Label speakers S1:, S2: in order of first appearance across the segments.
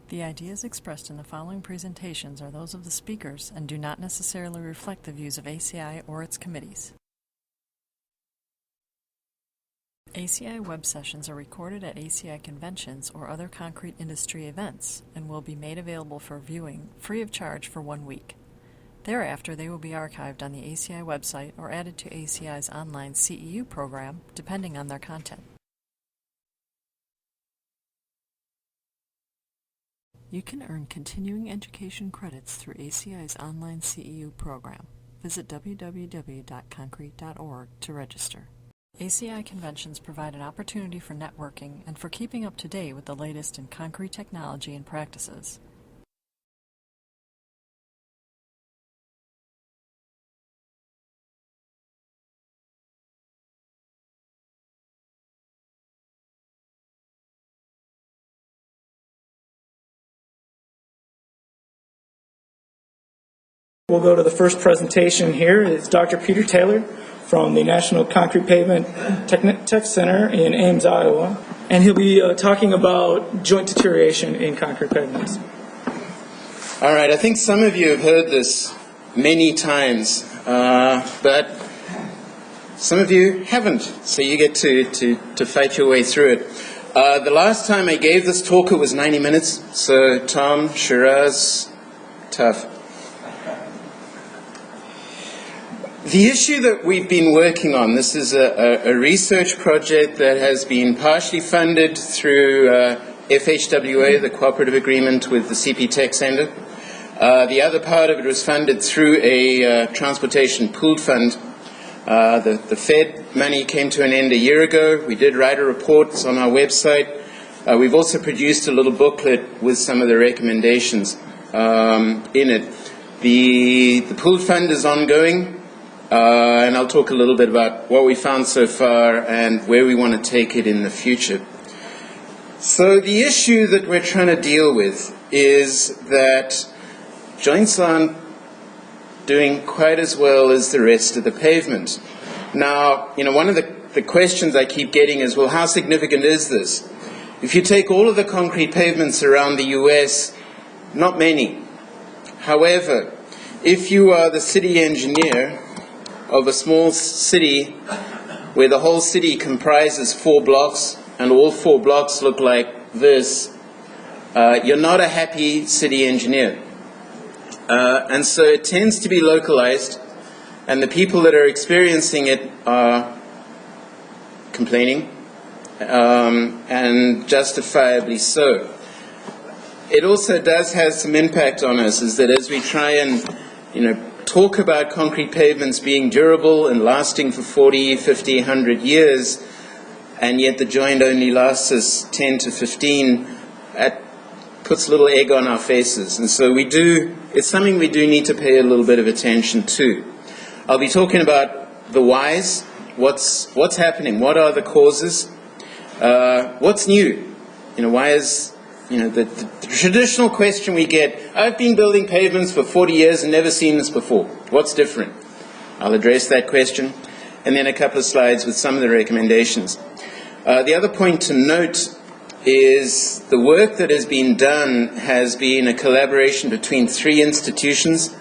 S1: The ideas expressed in the following presentations are those of the speakers and do not necessarily reflect the views of ACI or its committees. ACI web sessions are recorded at ACI conventions or other concrete industry events and will be made available for viewing free of charge for 1 week. Thereafter, they will be archived on the ACI website or added to ACI's online CEU program, depending on their content. You can earn continuing education credits through ACI's online CEU program. Visit www.concrete.org to register. ACI conventions provide an opportunity for networking and for keeping up to date with the latest in concrete technology and practices.
S2: We'll go to the first presentation here. It's Dr. Peter Taylor from the National Concrete Pavement Tech Center in Ames, Iowa. And he'll be talking about joint deterioration in concrete pavements.
S3: All right, I think some of you have heard this many times, but some of you haven't, so you get to fight your way through it. The last time I gave this talk, it was 90 minutes, so Tom, Shiraz, tough. The issue that we've been working on, this is a research project that has been partially funded through FHWA, the cooperative agreement with the CP Tech Center. The other part of it was funded through a transportation pooled fund. The Fed money came to an end a year ago. We did write a report. It's on our website. We've also produced a little booklet with some of the recommendations in it. The pooled fund is ongoing. And I'll talk a little bit about what we found so far and where we want to take it in the future. So the issue that we're trying to deal with is that joints aren't doing quite as well as the rest of the pavement. Now, one of the questions I keep getting is, well, how significant is this? If you take all of the concrete pavements around the US, not many. However, if you are the city engineer of a small city where the whole city comprises 4 blocks and all 4 blocks look like this, you're not a happy city engineer. And so it tends to be localized, and the people that are experiencing it are complaining, and justifiably so. It also does have some impact on us, is that as we try and talk about concrete pavements being durable and lasting for 40, 50, 100 years, and yet the joint only lasts us 10 to 15, that puts a little egg on our faces. And so it's something we do need to pay a little bit of attention to. I'll be talking about the whys, what's happening, what are the causes, what's new, why is the traditional question we get, I've been building pavements for 40 years and never seen this before. What's different? I'll address that question, and then a couple of slides with some of the recommendations. The other point to note is the work that has been done has been a collaboration between 3 institutions.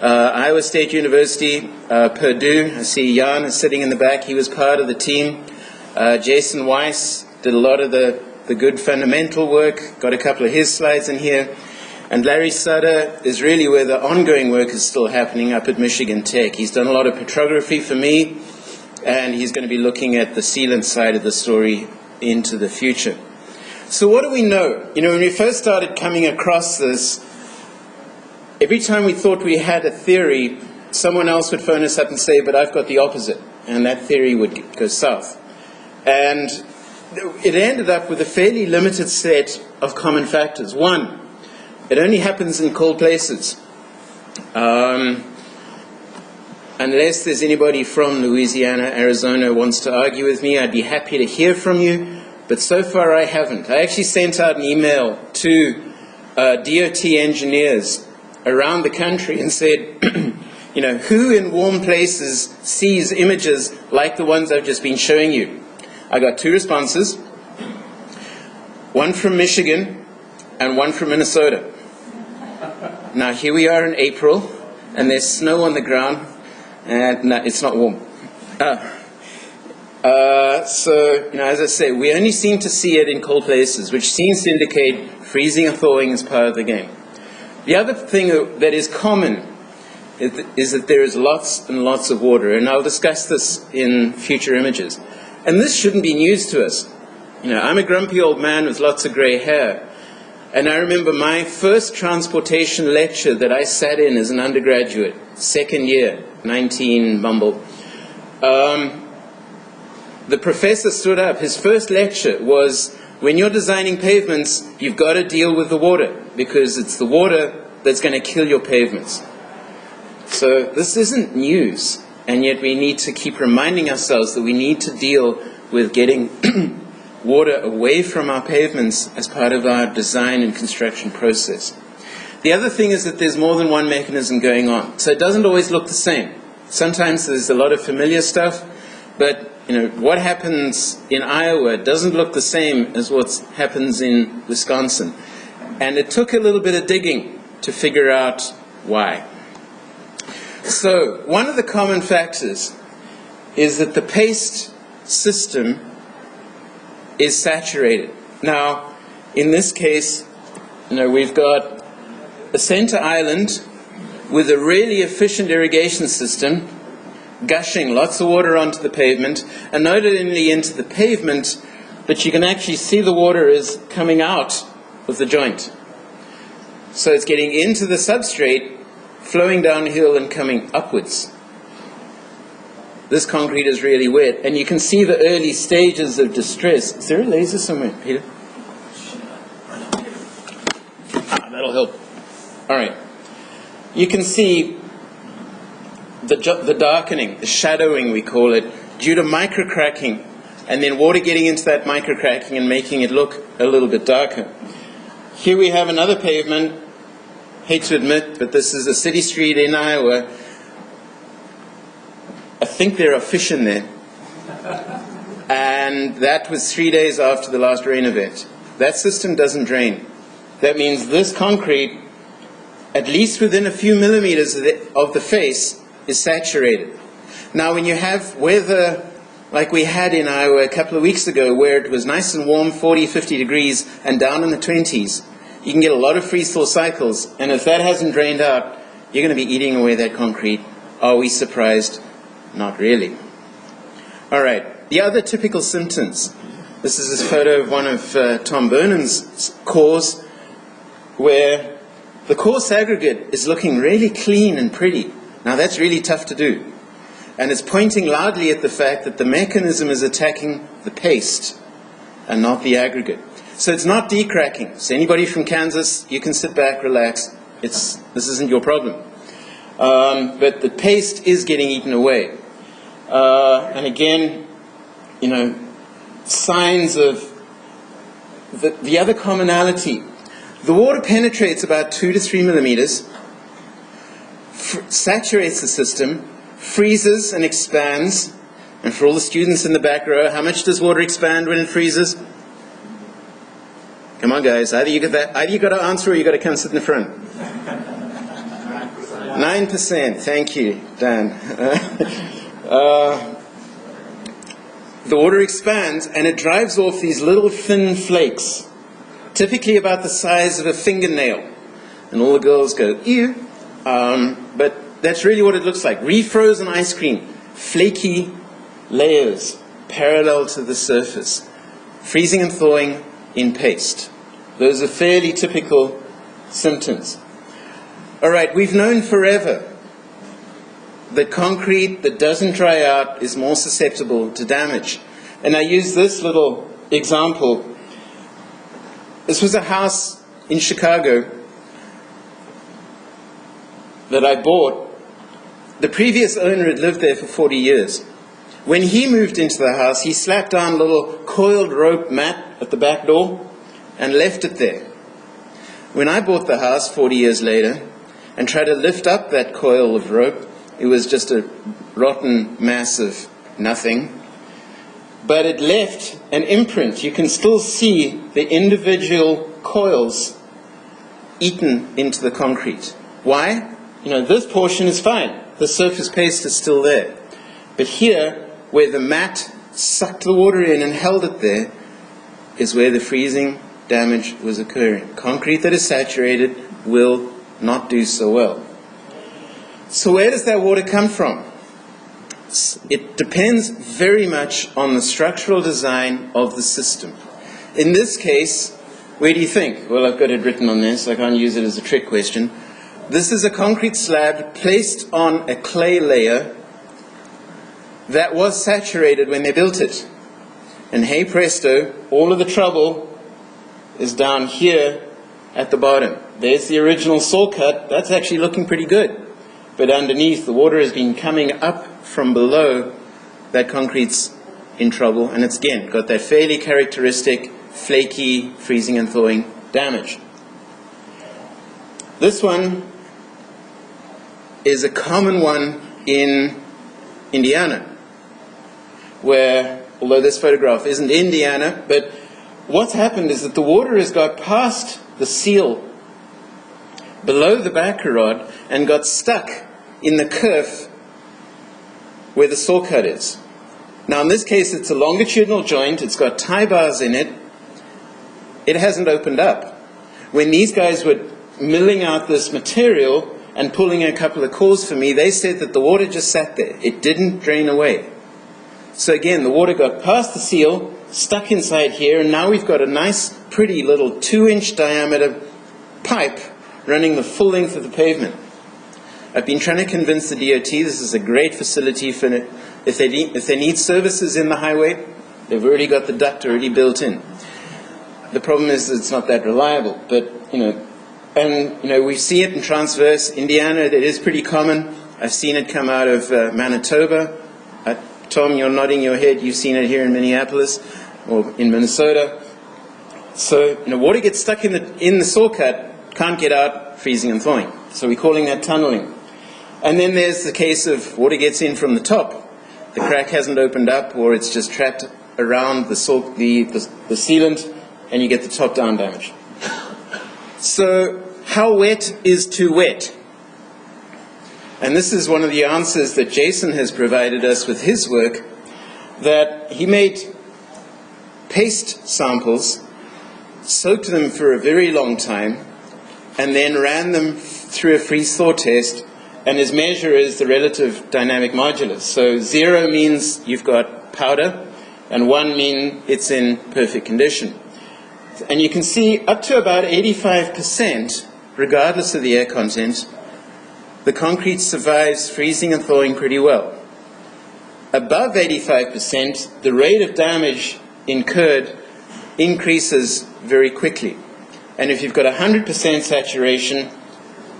S3: Iowa State University, Purdue, I see Jan is sitting in the back, he was part of the team. Jason Weiss did a lot of the good fundamental work, got a couple of his slides in here. And Larry Sutter is really where the ongoing work is still happening up at Michigan Tech. He's done a lot of petrography for me, and he's going to be looking at the sealant side of the story into the future. So what do we know? When we first started coming across this, every time we thought we had a theory, someone else would phone us up and say, but I've got the opposite, and that theory would go south. And it ended up with a fairly limited set of common factors. One, it only happens in cold places. Unless there's anybody from Louisiana, Arizona wants to argue with me, I'd be happy to hear from you. But so far I haven't. I actually sent out an email to DOT engineers around the country and said, who in warm places sees images like the ones I've just been showing you? I got 2 responses. One from Michigan, and one from Minnesota. Now, here we are in April, and there's snow on the ground, and no, it's not warm. So, as I say, we only seem to see it in cold places, which seems to indicate freezing and thawing is part of the game. The other thing that is common is that there is lots and lots of water, and I'll discuss this in future images. And this shouldn't be news to us. I'm a grumpy old man with lots of gray hair, and I remember my first transportation lecture that I sat in as an undergraduate, second year, 19 mumble. The professor stood up. His first lecture was, when you're designing pavements, you've got to deal with the water, because it's the water that's going to kill your pavements. So this isn't news, and yet we need to keep reminding ourselves that we need to deal with getting water away from our pavements as part of our design and construction process. The other thing is that there's more than one mechanism going on, so it doesn't always look the same. Sometimes there's a lot of familiar stuff, but what happens in Iowa doesn't look the same as what happens in Wisconsin. And it took a little bit of digging to figure out why. So, one of the common factors is that the paste system is saturated. Now, in this case, we've got a center island with a really efficient irrigation system, gushing lots of water onto the pavement, and not only into the pavement, but you can actually see the water is coming out of the joint. So it's getting into the substrate, flowing downhill and coming upwards. This concrete is really wet, and you can see the early stages of distress. Is there a laser somewhere, Peter? That'll help. All right. You can see the darkening, the shadowing we call it, due to microcracking, and then water getting into that microcracking and making it look a little bit darker. Here we have another pavement. Hate to admit, but this is a city street in Iowa. I think there are fish in there. And that was 3 days after the last rain event. That system doesn't drain. That means this concrete, at least within a few millimeters of the face, is saturated. Now, when you have weather like we had in Iowa a couple of weeks ago, where it was nice and warm, 40, 50 degrees, and down in the 20s, you can get a lot of freeze-thaw cycles, and if that hasn't drained out, you're going to be eating away that concrete. Are we surprised? Not really. All right, the other typical symptoms. This is this photo of one of Tom Burnham's cores, where the coarse aggregate is looking really clean and pretty. Now, that's really tough to do. And it's pointing loudly at the fact that the mechanism is attacking the paste and not the aggregate. So it's not decracking. So anybody from Kansas, you can sit back, relax. This isn't your problem. But the paste is getting eaten away. And again, signs of the other commonality. The water penetrates about 2 to 3 millimeters, saturates the system, freezes and expands. And for all the students in the back row, how much does water expand when it freezes? Come on, guys. Either you got to answer or you got to come sit in the front. 9%. Thank you, Dan. The water expands and it drives off these little thin flakes, typically about the size of a fingernail. And all the girls go, ew. But that's really what it looks like. Refrozen ice cream, flaky layers parallel to the surface, freezing and thawing in paste. Those are fairly typical symptoms. All right, we've known forever that concrete that doesn't dry out is more susceptible to damage. And I use this little example. This was a house in Chicago that I bought. The previous owner had lived there for 40 years. When he moved into the house, he slapped down a little coiled rope mat at the back door and left it there. When I bought the house 40 years later and tried to lift up that coil of rope, it was just a rotten mass of nothing. But it left an imprint. You can still see the individual coils eaten into the concrete. Why? This portion is fine. The surface paste is still there. But here, where the mat sucked the water in and held it there, is where the freezing damage was occurring. Concrete that is saturated will not do so well. So where does that water come from? It depends very much on the structural design of the system. In this case, where do you think? Well, I've got it written on this. I can't use it as a trick question. This is a concrete slab placed on a clay layer that was saturated when they built it. And hey presto, all of the trouble is down here at the bottom. There's the original saw cut. That's actually looking pretty good. But underneath, the water has been coming up from below. That concrete's in trouble. And it's, again, got that fairly characteristic flaky freezing and thawing damage. This one is a common one in Indiana, where, although this photograph isn't Indiana, but what's happened is that the water has got past the seal below the backer rod and got stuck in the kerf where the saw cut is. Now in this case it's a longitudinal joint, it's got tie bars in it, it hasn't opened up. When these guys were milling out this material and pulling a couple of cores for me, they said that the water just sat there. It didn't drain away. So again, the water got past the seal, stuck inside here, and now we've got a nice, pretty little 2-inch diameter pipe running the full length of the pavement. I've been trying to convince the DOT this is a great facility for if they need services in the highway, they've already got the duct already built in. The problem is it's not that reliable, but we see it in transverse Indiana. It is pretty common. I've seen it come out of Manitoba. Tom, you're nodding your head. You've seen it here in Minneapolis or in Minnesota. So water gets stuck in the saw cut, can't get out, freezing and thawing. So we're calling that tunneling. And then there's the case of water gets in from the top. The crack hasn't opened up, or it's just trapped around the sealant, and you get the top-down damage. So how wet is too wet? And this is one of the answers that Jason has provided us with his work, that he made paste samples, soaked them for a very long time, and then ran them through a freeze-thaw test, and his measure is the relative dynamic modulus. So 0 means you've got powder, and 1 means it's in perfect condition. And you can see up to about 85%, regardless of the air content, the concrete survives freezing and thawing pretty well. Above 85%, the rate of damage incurred increases very quickly. And if you've got 100% saturation,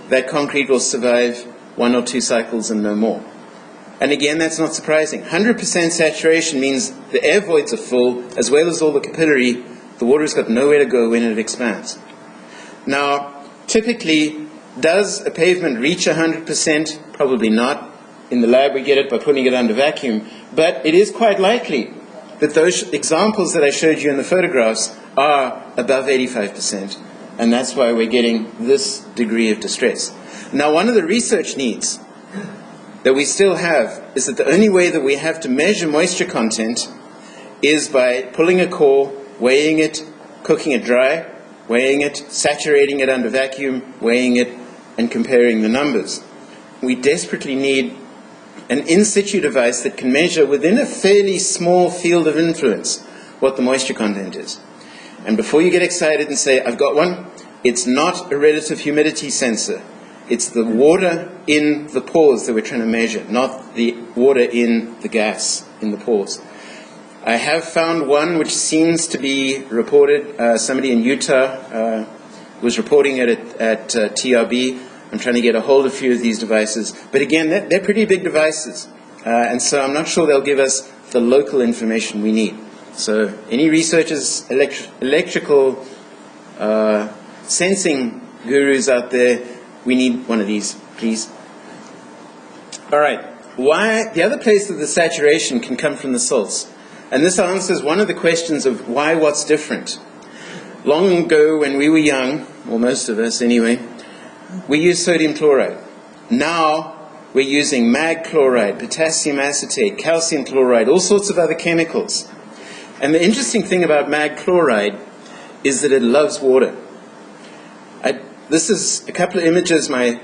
S3: that concrete will survive 1 or 2 cycles and no more. And again, that's not surprising. 100% saturation means the air voids are full, as well as all the capillary. The water's got nowhere to go when it expands. Now, typically, does a pavement reach 100%? Probably not. In the lab, we get it by putting it under vacuum. But it is quite likely that those examples that I showed you in the photographs are above 85%. And that's why we're getting this degree of distress. Now, one of the research needs that we still have is that the only way that we have to measure moisture content is by pulling a core, weighing it, cooking it dry, weighing it, saturating it under vacuum, weighing it, and comparing the numbers. We desperately need an in-situ device that can measure within a fairly small field of influence what the moisture content is. And before you get excited and say, I've got one, it's not a relative humidity sensor. It's the water in the pores that we're trying to measure, not the water in the gas in the pores. I have found one which seems to be reported. Somebody in Utah was reporting it at TRB. I'm trying to get a hold of a few of these devices. But again, they're pretty big devices. And so I'm not sure they'll give us the local information we need. So any researchers, electrical sensing gurus out there, we need one of these, please. All right. The other place that the saturation can come from the salts. And this answers one of the questions of why what's different. Long ago, when we were young, or most of us anyway, we used sodium chloride. Now we're using mag chloride, potassium acetate, calcium chloride, all sorts of other chemicals. And the interesting thing about mag chloride is that it loves water. This is a couple of images my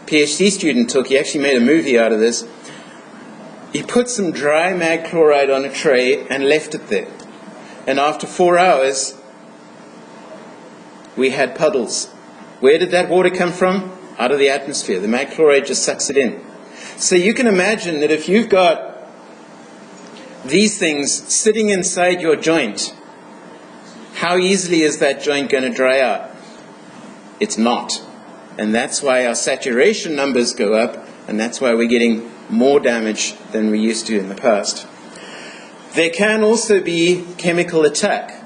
S3: PhD student took. He actually made a movie out of this. He put some dry mag chloride on a tray and left it there. And after 4 hours, we had puddles. Where did that water come from? Out of the atmosphere. The mag chloride just sucks it in. So you can imagine that if you've got these things sitting inside your joint, how easily is that joint going to dry out? It's not. And that's why our saturation numbers go up, and that's why we're getting more damage than we used to in the past. There can also be chemical attack.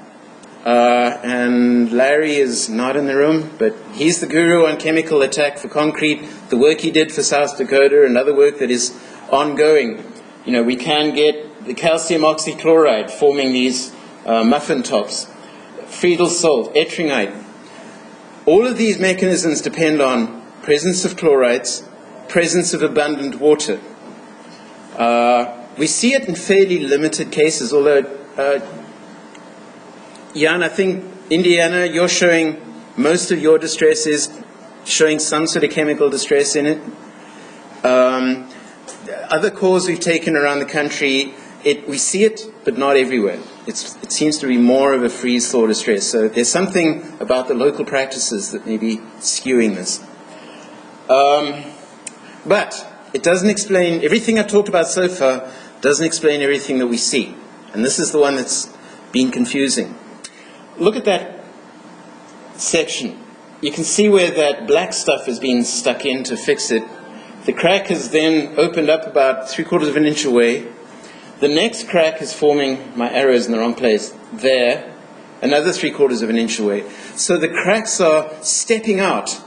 S3: And Larry is not in the room, but he's the guru on chemical attack for concrete, the work he did for South Dakota and other work that is ongoing. You know, we can get the calcium oxychloride forming these muffin tops, Friedel salt, ettringite. All of these mechanisms depend on presence of chlorides, presence of abundant water. We see it in fairly limited cases, although, Jan, I think Indiana, you're showing most of your distress is showing some sort of chemical distress in it. Other cores we've taken around the country, we see it, but not everywhere. It seems to be more of a freeze-thaw distress. So there's something about the local practices that may be skewing this. But it doesn't explain, everything I've talked about so far doesn't explain everything that we see. And this is the one that's been confusing. Look at that section. You can see where that black stuff has been stuck in to fix it. The crack has then opened up about 3/4 of an inch away. The next crack is forming, my arrow is in the wrong place, there, another 3/4 of an inch away. So the cracks are stepping out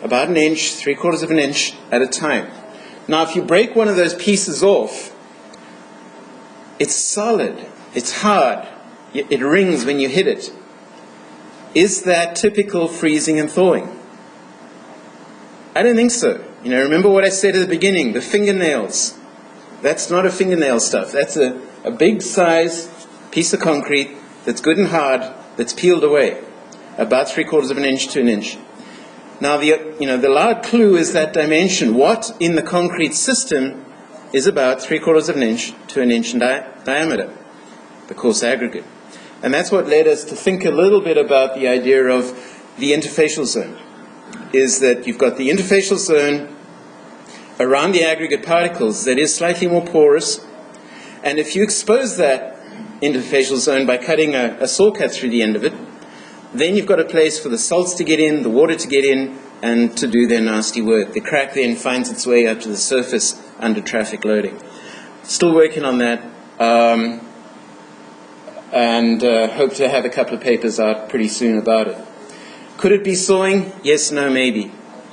S3: about an inch, 3/4 of an inch at a time. Now if you break one of those pieces off, it's solid, it's hard, it rings when you hit it. Is that typical freezing and thawing? I don't think so. You know, remember what I said at the beginning, the fingernails. That's not a fingernail stuff. That's a big size piece of concrete that's good and hard, that's peeled away, about 3/4 of an inch to an inch. Now, the loud clue is that dimension. What in the concrete system is about 3/4 of an inch to an inch in diameter, the coarse aggregate. And that's what led us to think a little bit about the idea of the interfacial zone, is that you've got the interfacial zone around the aggregate particles that is slightly more porous, and if you expose that interfacial zone by cutting a saw cut through the end of it, then you've got a place for the salts to get in, the water to get in, and to do their nasty work. The crack then finds its way up to the surface under traffic loading. Still working on that, and hope to have a couple of papers out pretty soon about it. Could it be sawing? Yes, no, maybe.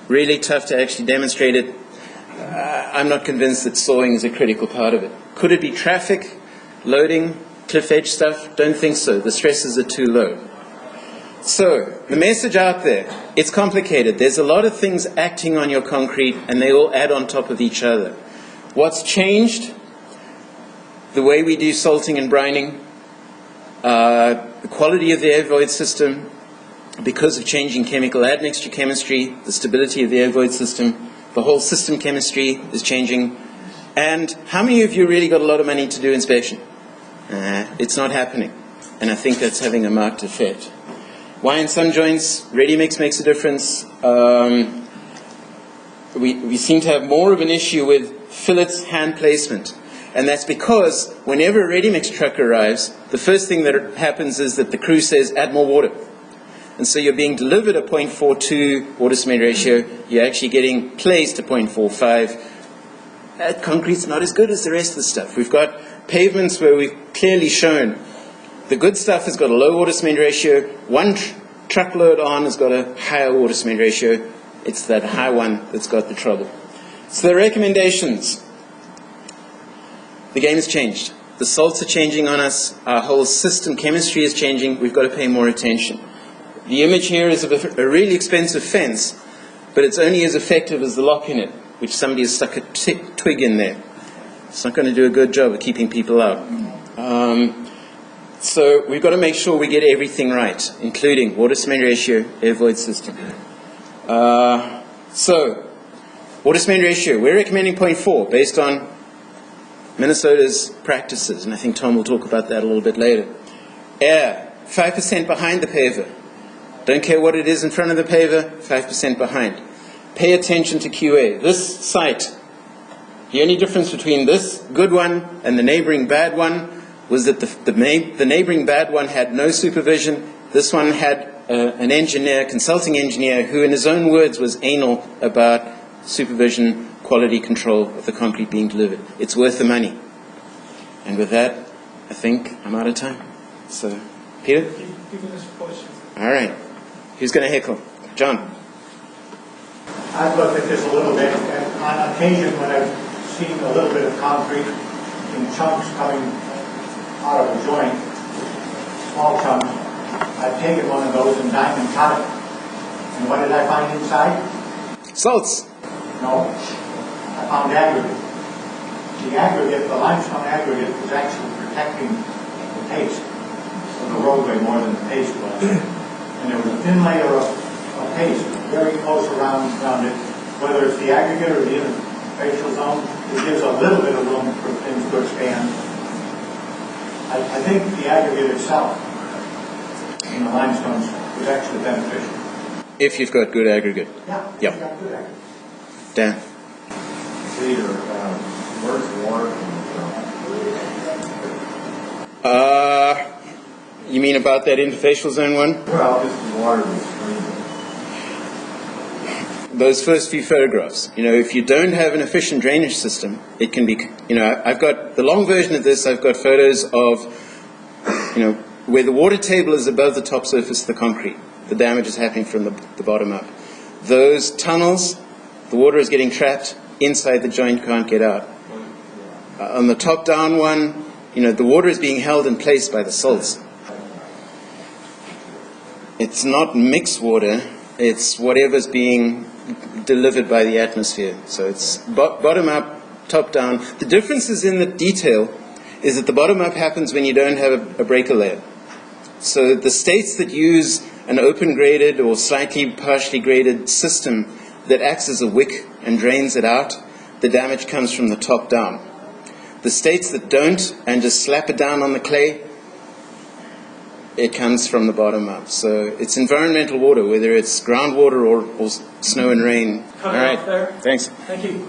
S3: Really tough to actually demonstrate it. I'm not convinced that sawing is a critical part of it. Could it be traffic, loading, cliff edge stuff? Don't think so. The stresses are too low. So, the message out there, it's complicated. There's a lot of things acting on your concrete, and they all add on top of each other. What's changed? The way we do salting and brining, the quality of the air void system, because of changing chemical admixture chemistry, the stability of the air void system, the whole system chemistry is changing. And how many of you really got a lot of money to do inspection? It's not happening. And I think that's having a marked effect. Why in some joints ready mix makes a difference. We seem to have more of an issue with fillets hand placement. And that's because whenever a ready mix truck arrives, the first thing that happens is that the crew says, add more water. And so you're being delivered a 0.42 water cement ratio. You're actually getting placed a 0.45. That concrete's not as good as the rest of the stuff. We've got pavements where we've clearly shown the good stuff has got a low water cement ratio. One truckload on has got a higher water cement ratio. It's that high one that's got the trouble. So the recommendations. The game has changed. The salts are changing on us. Our whole system chemistry is changing. We've got to pay more attention. The image here is of a really expensive fence, but it's only as effective as the lock in it, which somebody has stuck a twig in there. It's not going to do a good job of keeping people out. So we've got to make sure we get everything right, including water cement ratio, air void system. So, water cement ratio, we're recommending 0.4 based on Minnesota's practices, and I think Tom will talk about that a little bit later. Air, 5% behind the paver. Don't care what it is in front of the paver, 5% behind. Pay attention to QA. This site, the only difference between this good one and the neighboring bad one was that the neighboring bad one had no supervision. This one had an engineer, consulting engineer, who in his own words was anal about supervision, quality control of the concrete being delivered. It's worth the money. And with that, I think I'm out of time. So, Peter? All right. Who's going to heckle? John?
S4: I've looked at this a little bit, and on occasion when I've seen a little bit of concrete in chunks coming out of a joint, small chunks, I've taken one of those and diamond cut it. And what did I find inside?
S3: Salts.
S4: No, I found aggregate. The aggregate, the limestone aggregate, was actually protecting the paste of the roadway more than the paste was. And there was a thin layer of paste very close around it, whether it's the aggregate or the interfacial zone. It gives a little bit of room for things to expand. I think the aggregate itself in the limestones was actually beneficial.
S3: If you've got good aggregate.
S4: Yeah.
S3: Yep.
S4: Got good aggregate.
S3: Dan?
S5: Peter, where's the water coming from?
S3: You mean about that interfacial zone one?
S5: Well, just the water that's streaming.
S3: Those first few photographs. If you don't have an efficient drainage system, it can be, I've got the long version of this, I've got photos of, where the water table is above the top surface of the concrete. The damage is happening from the bottom up. Those tunnels, the water is getting trapped inside the joint, can't get out. On the top down one, the water is being held in place by the salts. It's not mixed water, it's whatever's being delivered by the atmosphere. So it's bottom up, top down. The difference is in the detail is that the bottom up happens when you don't have a breaker layer. So the states that use an open graded or slightly partially graded system that acts as a wick and drains it out, the damage comes from the top down. The states that don't and just slap it down on the clay, it comes from the bottom up. So it's environmental water, whether it's groundwater or snow and rain.
S2: Cut
S3: All
S2: it
S3: right.
S2: off there.
S3: Thanks.
S2: Thank you.